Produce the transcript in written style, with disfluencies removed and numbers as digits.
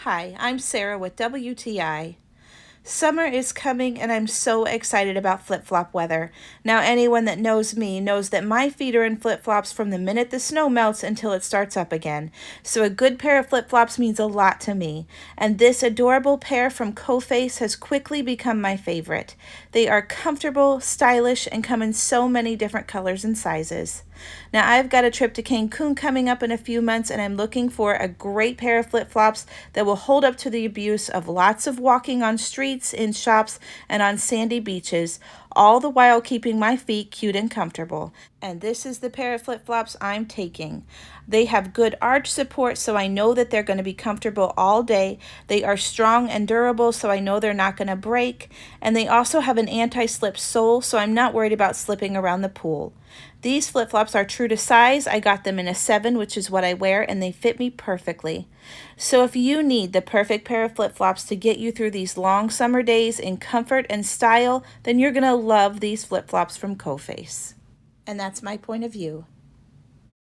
Hi, I'm Sarah with WTI. Summer is coming and I'm so excited about flip-flop weather. Now anyone that knows me knows that my feet are in flip-flops from the minute the snow melts until it starts up again. So a good pair of flip-flops means a lot to me. And this adorable pair from COFACE has quickly become my favorite. They are comfortable, stylish, and come in so many different colors and sizes. Now I've got a trip to Cancun coming up in a few months and I'm looking for a great pair of flip-flops that will hold up to the abuse of lots of walking on streets, in shops, and on sandy beaches, all the while keeping my feet cute and comfortable. And this is the pair of flip-flops I'm taking. They have good arch support, so I know that they're going to be comfortable all day. They are strong and durable, so I know they're not going to break. And they also have an anti-slip sole, so I'm not worried about slipping around the pool. These flip-flops are true to size. I got them in a 7, which is what I wear, and they fit me perfectly. So if you need the perfect pair of flip-flops to get you through these long summer days in comfort and style, then you're going to love these flip-flops from COFACE. And that's my point of view.